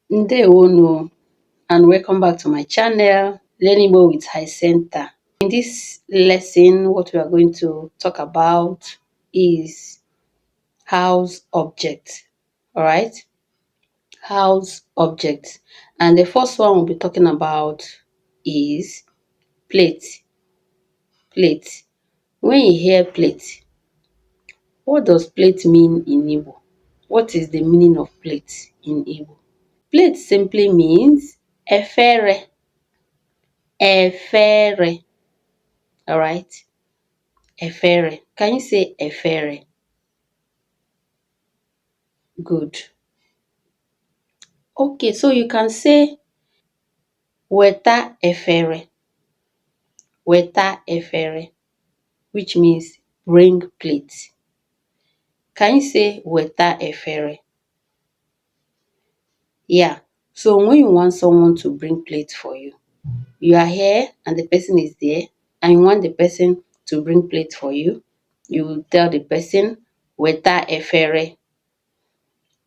Ndewono and welcome back to my channel, Learning More with High Center. In this lesson, what we are going to talk about is house objects. Alright? House objects. And the first one we'll be talking about is plate. Plate. When you hear plate, what does plate mean in Igbo? What is the meaning of plate in Igbo? Plate simply means efere. Efere. Alright? Efere. Can you say efere? Good. Okay, so you can say weta efere. Weta efere, which means bring plate. Can you say weta efere? Yeah. So when you want someone to bring plate for you, you are here and the person is there, and you want the person to bring plate for you, you will tell the person weta efere.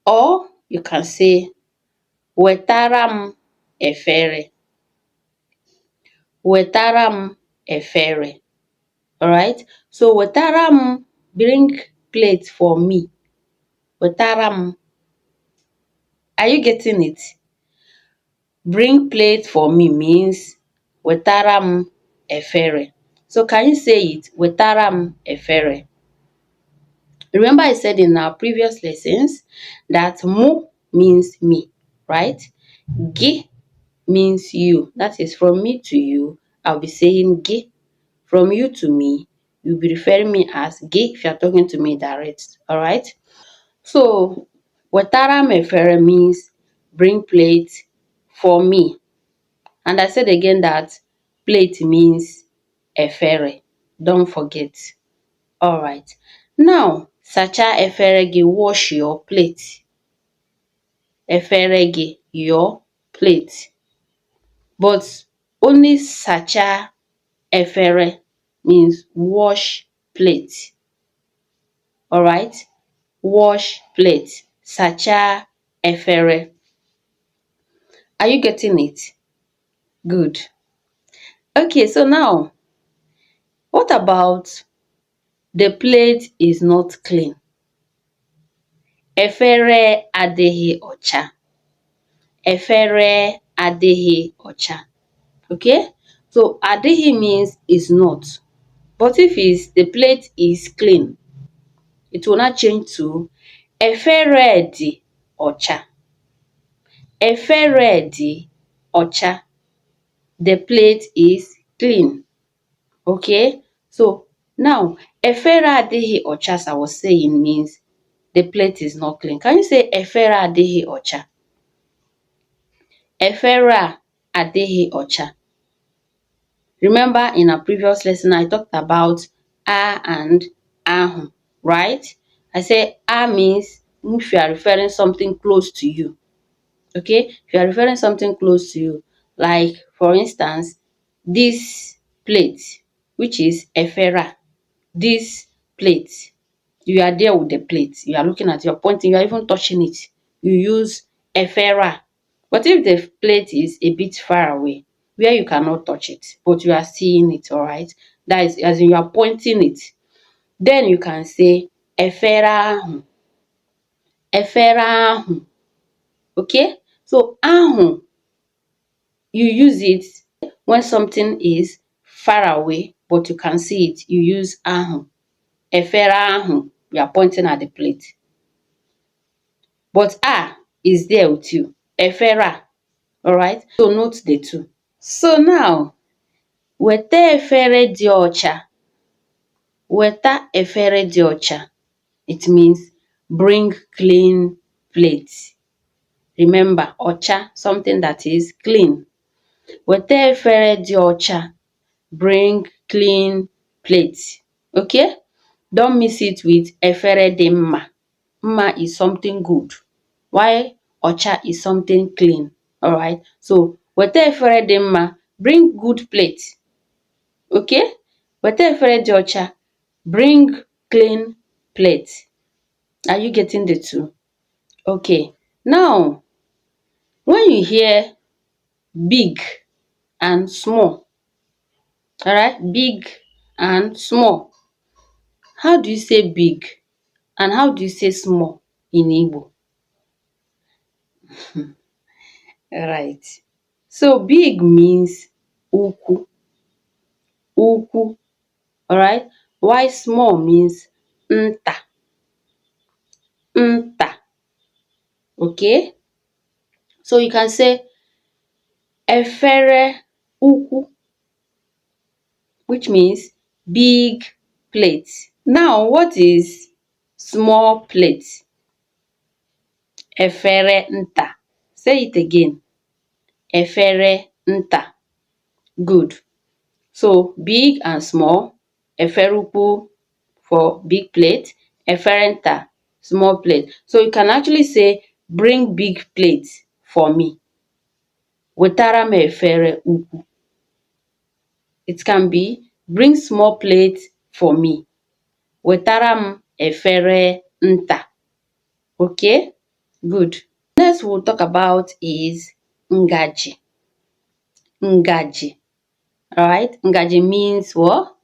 Or you can say wetara m efere. Wetara m efere. Alright? So wetara m, bring plate for me. Wetara m. Are you getting it? Bring plate for me means wetara m efere. So can you say it? Wetara m efere. Remember I said in our previous lessons that mu means me, right? Gi means you. That is from me to you. I'll be saying gi. From you to me, you'll be referring me as gi if you're talking to me direct. Alright? So wetara mefere means bring plate for me. And I said again that plate means efere. Don't forget. Alright. Now, sacha efere gi, wash your plate. Efere gi, your plate. But only sacha efere means wash plate. Alright? Wash plate. Sacha efere. Are you getting it? Good. Okay, so now, what about the plate is not clean? Efere adịghị ọcha. Efere adịghị ọcha. Okay? So adịghị means is not. But if the plate is clean, it will not change to efere dị ọcha. Efere dị ọcha. The plate is clean. Okay? So now, efere adịghị ọcha, as I was saying, means the plate is not clean. Can you say efere adịghị ọcha? Efere adịghị ọcha. Remember in our previous lesson, I talked about a and ahụ, right? I said a means if you are referring something close to you. Okay? If you are referring something close to you, like for instance, this plate, which is efere. This plate. You are there with the plate. You are looking at it, you are pointing, you are even touching it. You use efere. But if the plate is a bit far away, where you cannot touch it, but you are seeing it, alright? That is, as in you are pointing it. Then you can say efere ahụ. Efere ahụ. Okay? So ahụ, you use it when something is far away, but you can see it. You use ahụ. Efere ahụ. You are pointing at the plate. But is there with you. Efere. Alright? So note the two. So now, weta efere dị ọcha. Weta efere dị ọcha. It means bring clean plate. Remember, ọcha, something that is clean. Weta efere dị ọcha. Bring clean plate. Okay? Don't mix it with efere dị mma. Mma is something good. While ọcha is something clean. Alright? So, weta efere dị mma, bring good plate. Okay? Weta efere dị ọcha, bring clean plate. Are you getting the two? Okay. Now, when you hear big and small, alright, big and small, how do you say big and how do you say small in Igbo? Right. So big means ukwu, ukwu, alright, while small means nta, nta. Okay? So you can say efere ukwu, which means big plate. Now, what is small plate? Efere nta. Say it again. Efere nta. Good. So big and small. Efere ukwu for big plate. Efere nta, small plate. So you can actually say, bring big plate for me. Wetara m efere ukwu. It can be, bring small plate for me. Wetara m efere nta. Okay? Good. Next we'll talk about is ngaji. Ngaji. Alright? Ngaji means what?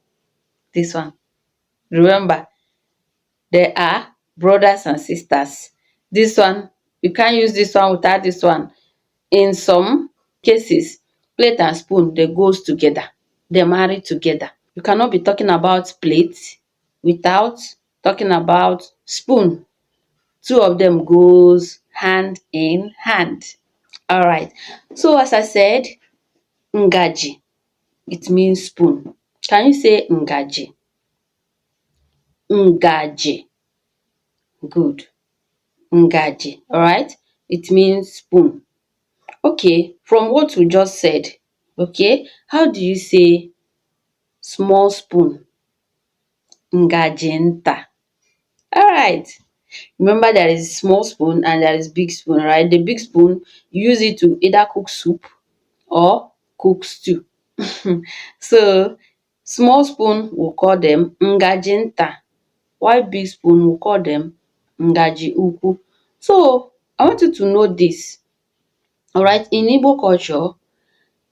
This one. Remember, there are brothers and sisters. This one, you can't use this one without this one. In some cases, plate and spoon, they goes together. They marry together. You cannot be talking about plate without talking about spoon. Two of them goes hand in hand. Alright. So as I said, ngaji, it means spoon. Can you say ngaji? Ngaji. Good. Ngaji. Alright? It means spoon. Okay, from what we just said, okay, how do you say small spoon? Ngaji nta. Alright. Remember, there is small spoon and there is big spoon, right? The big spoon, you use it to either cook soup or cook stew. So small spoon, we'll call them ngaji nta, while big spoon, we'll call them ngaji ukwu. So I want you to know this. Alright, in Igbo culture,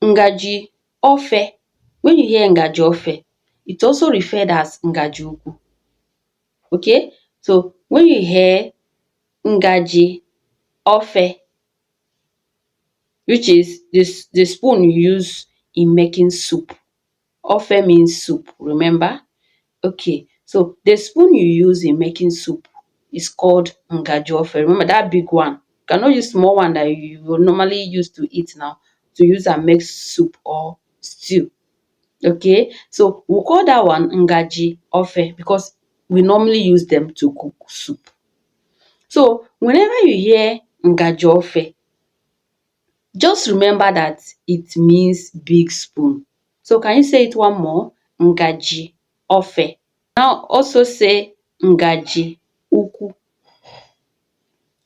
ngaji ofe, when you hear ngaji ofe, it's also referred as ngaji ukwu. Okay? So when you hear ngaji ofe, which is this the spoon you use in making soup. Ofe means soup, remember? Okay, so the spoon you use in making soup is called ngaji ofe. Remember that big one. You cannot use small one that you will normally use to eat now to use and make soup or stew. Okay, so we'll call that one ngaji ofe because we normally use them to cook soup. So whenever you hear ngaji ofe, just remember that it means big spoon. So can you say it one more? Ngaji ofe. Now also say ngaji ukwu.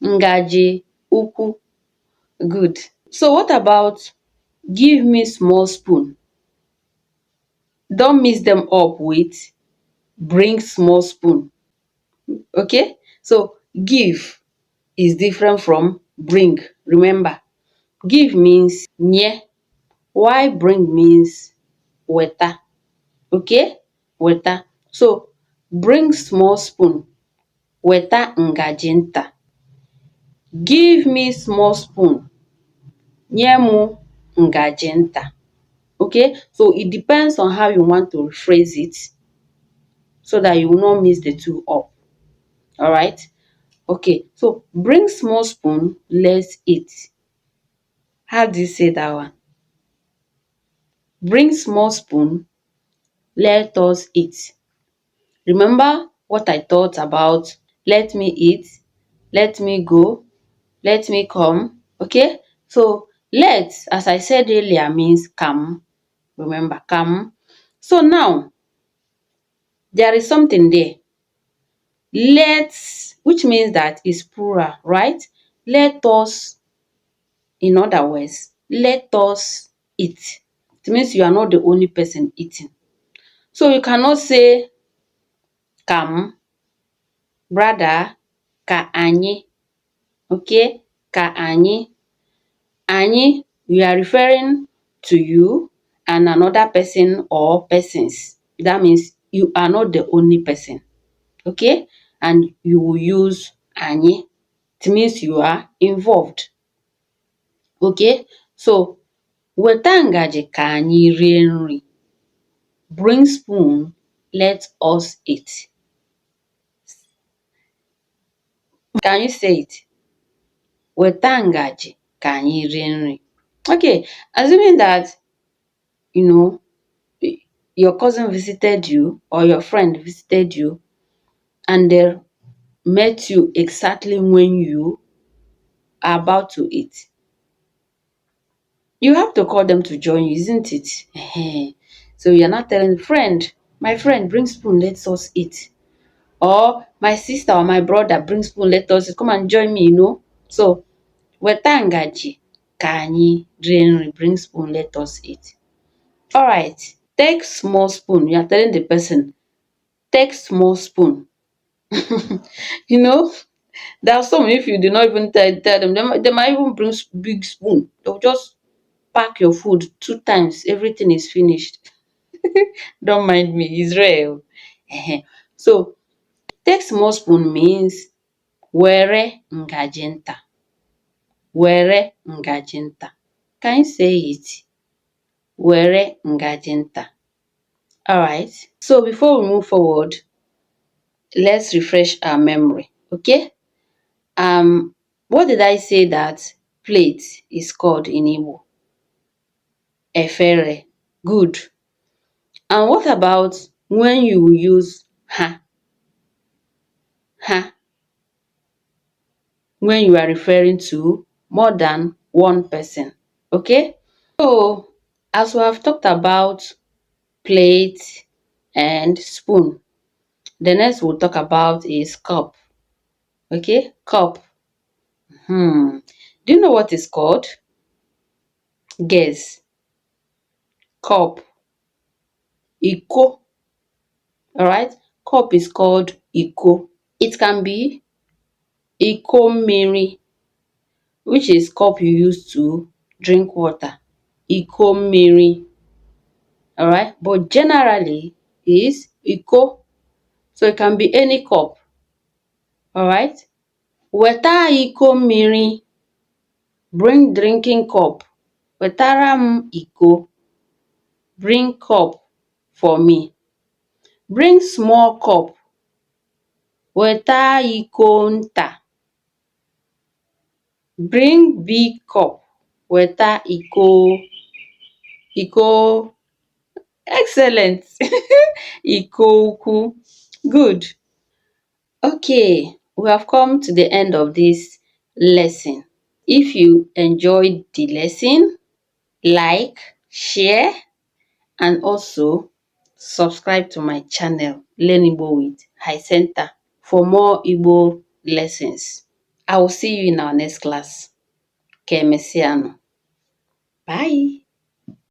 Ngaji ukwu. Good. So what about give me small spoon? Don't mix them up with bring small spoon. Okay? So give is different from bring. Remember, give means nye, while bring means weta. Okay? Weta. So bring small spoon. Weta ngaji nta. Give me small spoon. Nye mu ngaji nta. Okay? So it depends on how you want to rephrase it so that you will not mix the two up. Alright? Okay. So bring small spoon, let's eat. How do you say that one? Bring small spoon, let us eat. Remember what I thought about let me eat, let me go, let me come. Okay? So let, as I said earlier, means come. Remember, come. So now, there is something there. Let's, which means that is plural, right? Let us, in other words, let us eat. It means you are not the only person eating. So you cannot say come, brother, ka anyị. Okay? Ka anyị. Anyị, we are referring to you and another person or persons. That means you are not the only person. Okay? And you will use anyị. It means you are involved. Okay? So, weta ngaji ka anyị rie nri. Bring spoon, let us eat. Can you say it? Weta ngaji ka anyị rie nri. Okay, assuming that, you know, your cousin visited you or your friend visited you and they met you exactly when you are about to eat. You have to call them to join you, isn't it? So you're not telling friend, my friend, bring spoon, let us eat. Or my sister or my brother, bring spoon, let us come and join me, So, weta ngaji ka anyị rie nri, bring spoon, let us eat. Alright, take small spoon. You are telling the person, take small spoon. There are some, if you do not even tell them, they might even bring big spoon. They'll just pack your food 2 times, everything is finished. Don't mind me, it's real. So, take small spoon means were ngaji nta. Were ngaji nta. Can you say it? Were ngaji nta. Alright, so before we move forward, let's refresh our memory, okay? What did I say that plate is called in Igbo? Efere. Good. And what about when you use ha? Ha. When you are referring to more than one person. Okay? So, as we have talked about plate and spoon, the next we'll talk about is cup. Okay? Cup. Do you know what it's called? Guess. Cup. Iko. Alright? Cup is called iko. It can be iko mmiri, which is cup you use to drink water. Iko mmiri. Alright? But generally is iko. So it can be any cup. Alright? Weta iko mmiri. Bring drinking cup. Wetara m iko. Bring cup for me. Bring small cup. Weta iko nta. Bring big cup. Weta iko. Excellent. Iko ukwu. Good. Okay, we have come to the end of this lesson. If you enjoyed the lesson, like, share, and also subscribe to my channel, Learn Igbo with Hicenta, for more Igbo lessons. I will see you in our next class. Kemesiano. Bye.